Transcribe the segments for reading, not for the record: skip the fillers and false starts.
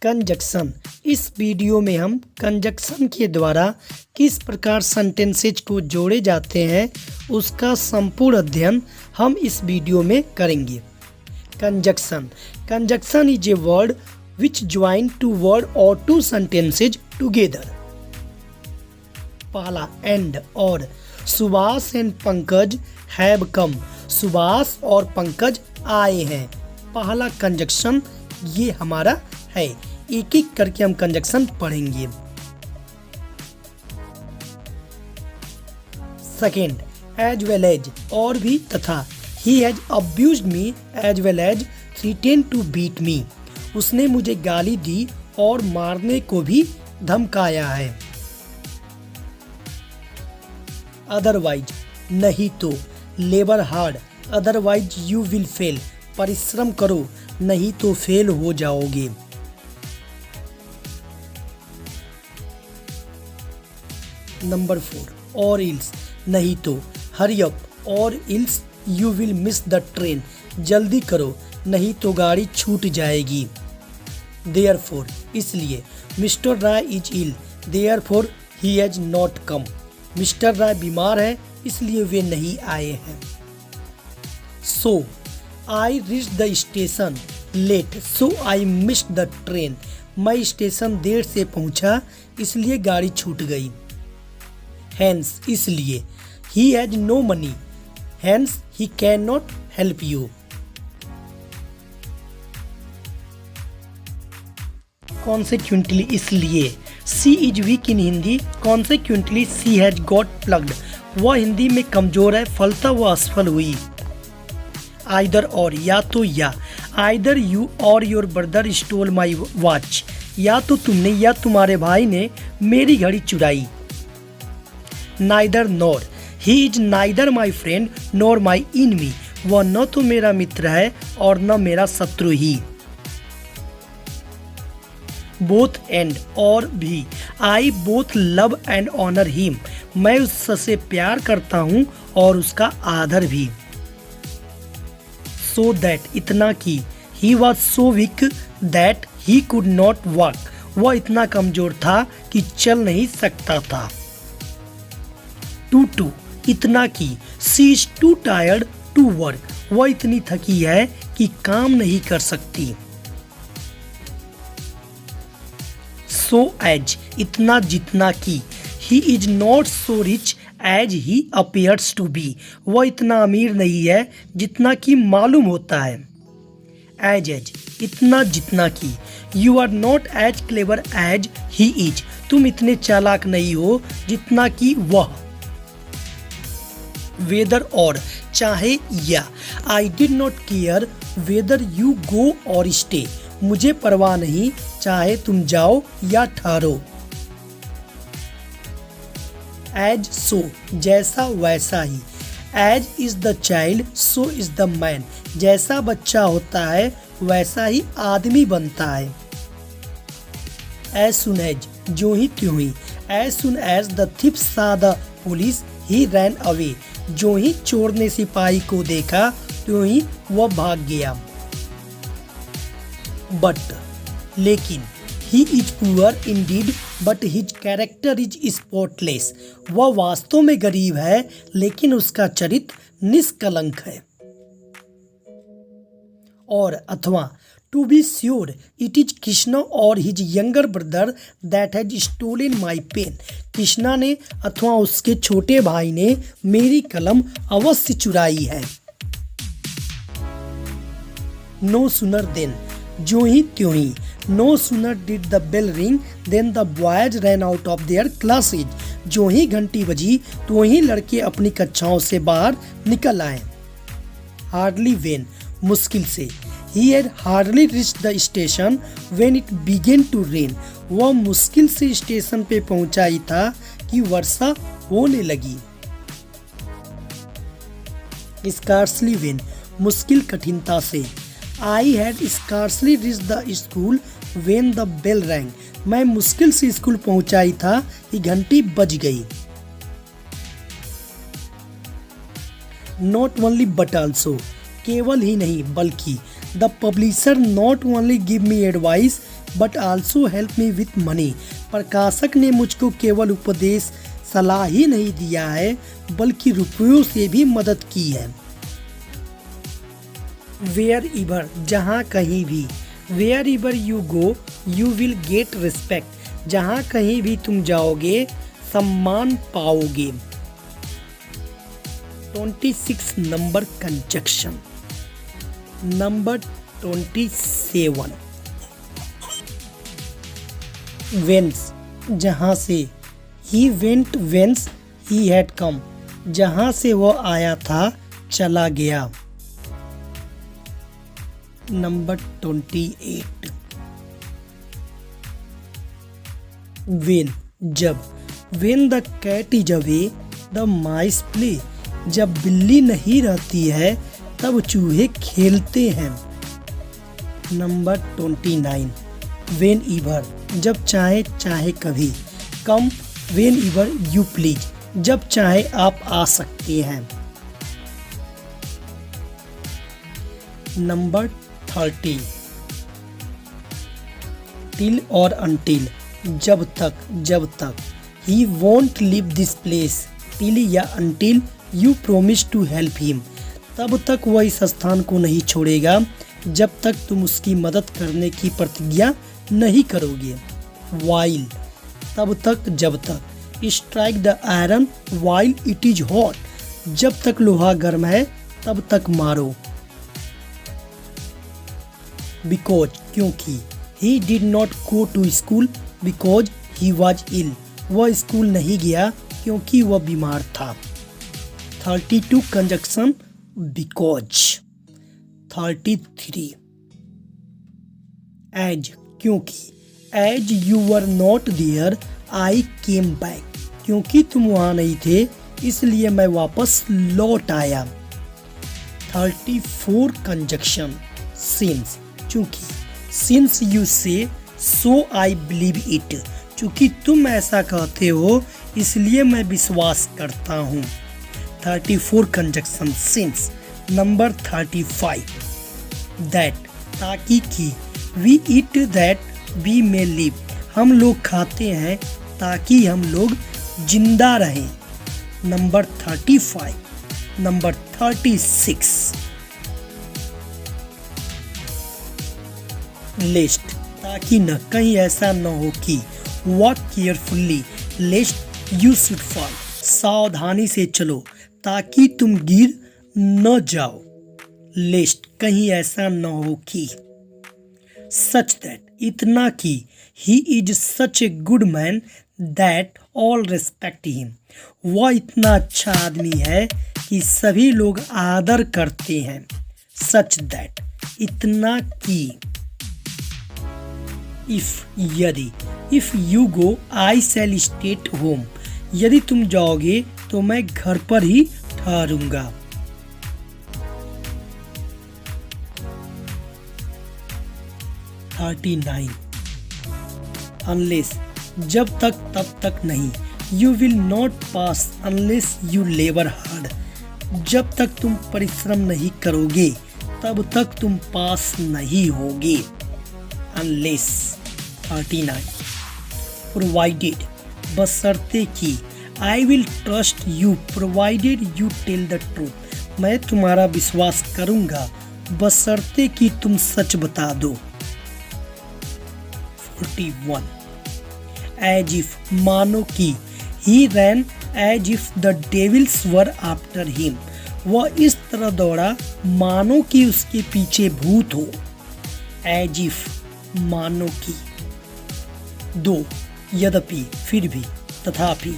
Conjunction. इस video में हम कंजक्शन के द्वारा किस प्रकार सेंटेंसेज को जोड़े जाते हैं उसका संपूर्ण अध्ययन हम इस वीडियो में करेंगे। Conjunction. Conjunction is a word which join two word or two sentences together। पहला एंड और Subhash and Pankaj have come. Subhash और पंकज आए हैं। पहला कंजक्शन ये हमारा है। एक एक करके हम कंजक्शन पढ़ेंगे। सेकेंड एज वेल एज और भी तथा। He has abused me as well as threatened to beat me. उसने मुझे गाली दी और मारने को भी धमकाया है। अदरवाइज नहीं तो। Labour hard otherwise you will fail. परिश्रम करो नहीं तो फेल हो जाओगे। नंबर 4 और इल्स नहीं तो। हरी अप और else you will miss the train. जल्दी करो नहीं तो गाड़ी छूट जाएगी। Therefore इसलिए। Mister Rai is ill therefore he has not come। Mister Rai बीमार है इसलिए वे नहीं आए हैं। So I reached the station late so I missed the train। मैं स्टेशन देर से पहुंचा इसलिए गाड़ी छूट गई। Hence इसलिए। He has no money hence he cannot help you। Consequently इसलिए। She is weak in Hindi consequently she has got plucked. वह हिंदी में कमजोर है फलता वह असफल हुई। आइदर और या तो या। आइदर यू और your brother stole my watch. या तो तुमने या तुम्हारे भाई ने मेरी घड़ी चुराई। Neither nor. He is neither my friend nor my enemy. वह न तो मेरा मित्र है और न मेरा शत्रु ही। बोथ एंड और भी। I both love and honour him. मैं उससे प्यार करता हूँ और उसका आदर भी। सो दैट इतना कि। He was so weak that he could not walk. वह इतना कमजोर था कि चल नहीं सकता था। टू इतना कि। She is too tired to work. वह इतनी थकी है कि काम नहीं कर सकती। सो एज इतना जितना कि। He is not so rich as he appears to be. वह इतना अमीर नहीं है जितना कि मालूम होता है। एज इतना जितना कि। You are not as clever as he is. तुम इतने चालाक नहीं हो जितना कि वह। वेदर और चाहे या। I did not care whether you go और स्टे। मुझे परवाह नहीं चाहे तुम जाओ या ठहरो। एज सो जैसा वैसा ही। As is the child so is the man. जैसा बच्चा होता है वैसा ही आदमी बनता है। एज सुन एज जो ही त्यों ही। एज सुन एज द थिप सा the police he ran away. जो ही चोर ने सिपाही को देखा त्यों ही वह भाग गया। बट लेकिन। He is poor Indeed but his character is spotless. वह वास्तव में गरीब है लेकिन उसका चरित्र निष्कलंक है। और अथवा to be sure it is Krishna और his younger brother that has stolen my pen. Krishna ने अथवा उसके छोटे भाई ने मेरी कलम अवश्य चुराई है। नो सुनर देन जो ही त्यों ही। No sooner did the bell ring then the boys ran out of their classes. जो ही घंटी बजी तो ही लड़के अपनी कक्षाओं से बाहर निकल आए। हार्डली वेन मुश्किल से। He had hardly reached the station when it began to rain. वह मुश्किल से स्टेशन पे पहुंचा ही था कि वर्षा होने लगी। स्कार्सली वेन मुश्किल कठिनता से। I had scarcely reached the school when the bell rang। मैं मुश्किल से स्कूल पहुंचा ही था कि घंटी बज गई। Not only but also केवल ही नहीं बल्कि। The publisher not only give me advice but also help me with money. प्रकाशक ने मुझको केवल उपदेश सलाह ही नहीं दिया है बल्कि रुपयों से भी मदद की है। वेयर इवर जहाँ कहीं भी, wherever you go you will get respect. जहाँ कहीं भी तुम जाओगे सम्मान पाओगे। 26 नंबर कंजक्शन। नंबर 27 वेंस जहाँ से, he went whence he had come. जहाँ से वो आया था चला गया। नंबर 28 वेन जब, when the cat is away the mice play. जब बिल्ली नहीं रहती है तब चूहे खेलते हैं। नंबर 29 वेन इवर जब चाहे चाहे कभी। कम वेन इवर यू प्लीज जब चाहे आप आ सकते हैं। नंबर 30 टिल और अनटिल जब तक। He won't leave this place till या until you promise to help him. तब तक वह इस स्थान को नहीं छोड़ेगा जब तक तुम उसकी मदद करने की प्रतिज्ञा नहीं करोगे। वाइल तब तक जब तक। Strike the iron while it is hot जब तक लोहा गर्म है तब तक मारो। बिकॉज क्योंकि। He did not go to school because he was ill. वह स्कूल नहीं गया क्योंकि वह बीमार था। 32 कंजक्शन बिकॉज। 33 एज क्योंकि। As you were not there I came back. क्योंकि तुम वहां नहीं थे इसलिए मैं वापस लौट आया। 34 कंजक्शन सिंस चूंकि। सिंस यू से सो आई बिलीव इट। चूंकि तुम ऐसा कहते हो इसलिए मैं विश्वास करता हूँ। 34 कंजक्शन सिंस। नंबर 35 दैट ताकि कि। We eat that we may live. हम लोग खाते हैं ताकि हम लोग जिंदा रहें। नंबर 35। नंबर 36 लिस्ट ताकि न कहीं ऐसा न हो कि। Walk carefully list you should fall. सावधानी से चलो ताकि तुम गिर न जाओ। लिस्ट कहीं ऐसा न हो कि। सच दैट इतना कि। He is such a good man that all respect him. वह इतना अच्छा आदमी है कि सभी लोग आदर करते हैं। सच दैट इतना कि। इफ यदि। If you go I shell stay at home. यदि तुम जाओगे तो मैं घर पर ही ठहरूंगा। अनलेस जब तक तब तक नहीं। You will not pass unless you labour hard. जब तक तुम परिश्रम नहीं करोगे तब तक तुम पास नहीं होगे। अनलेस। 39 प्रोवाइडेड बशर्ते कि। I will trust you provided you tell the truth. मैं तुम्हारा विश्वास करूंगा बशर्ते कि तुम सच बता दो। 41 एज इफ मानो कि। He ran as if the devils were after him. वह इस तरह दौड़ा मानो कि उसके पीछे भूत हो। एज इफ मानो कि। 2 यद्यपि फिर भी तथापि।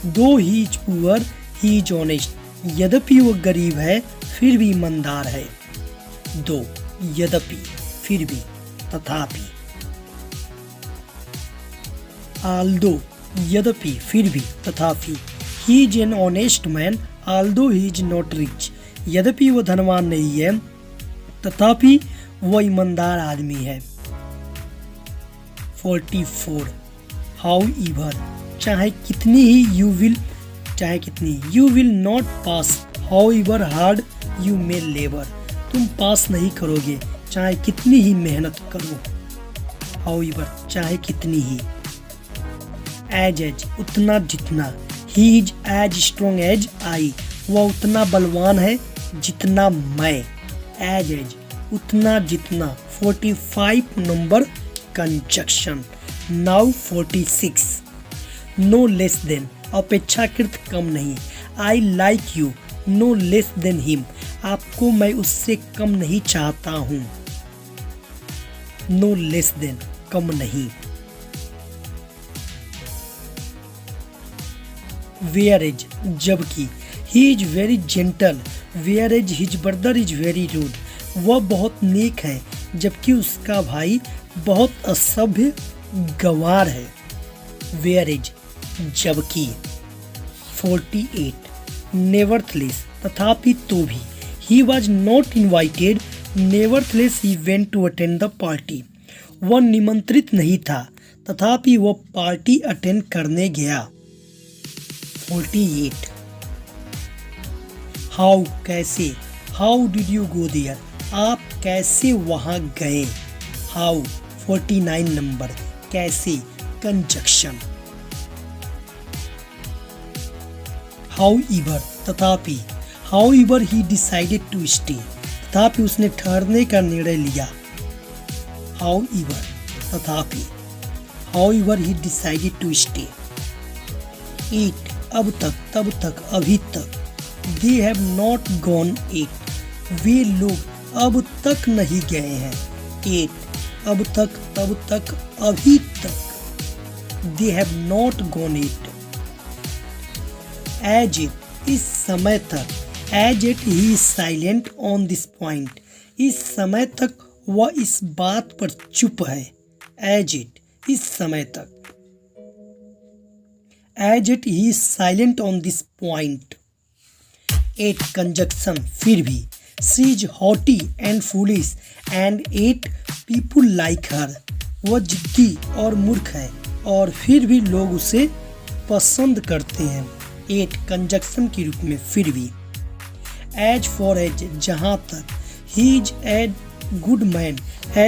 दो he is poor he is honest. यद्यपि वो गरीब है फिर भी ईमानदार है। 2 यद्यपि फिर भी तथापि। आल्दो यद्यपि फिर भी तथापि। He is an honest man Aldous he is not rich. यद्यपि वो धनवान नहीं है तथापि वो ईमानदार आदमी है। 44 हाउ इवर चाहे कितनी you will not pass how इवर hard you may labour. तुम पास नहीं करोगे चाहे कितनी ही मेहनत करो। हाउएवर चाहे कितनी ही। एज उतना जितना। He is as strong as I, वह उतना बलवान है जितना मैं। एज उतना जितना। 45 number conjunction. Now 46। No less than अपेक्षाकृत कम नहीं। I like you no less than him, आपको मैं उससे कम नहीं चाहता हूँ। नो लेस देन कम नहीं। वेयर इज जबकि। He is very gentle whereas his brother is very rude, वह बहुत नेक है जबकि उसका भाई बहुत असभ्य गंवार है। वेयर इज जबकि। 48 नेवरथलेस तथापि तो भी। He was not invited nevertheless he went to attend the party, वह निमंत्रित नहीं था तथापि वह पार्टी अटेंड करने गया। 48 हाउ कैसे। How did you go there, आप कैसे वहां गए। हाउ 49 नंबर कैसे कंजक्शन। हाउएवर तथापि। However he decided to stay, तथापि उसने ठहरने का निर्णय लिया। हाउएवर तथापि। However he decided to stay. 8 अब तक तब तक अभी तक। दे हैव नॉट गॉन 8, वे लोग अब तक नहीं गए हैं। 8 अब तक तब तक अभी तक। They have not gone 8। As it इस समय तक। As it he silent on this point, इस समय तक वह इस बात पर चुप है। एज इट इस समय तक। As it he silent on this point. 8 conjunction फिर भी। She is haughty and foolish and 8 people like her, वह जिद्दी और मूर्ख है और फिर भी लोग उसे पसंद करते हैं। 8 कंजक्शन के रूप में फिर भी। एज फॉर एज जहाँ तक। He is a good man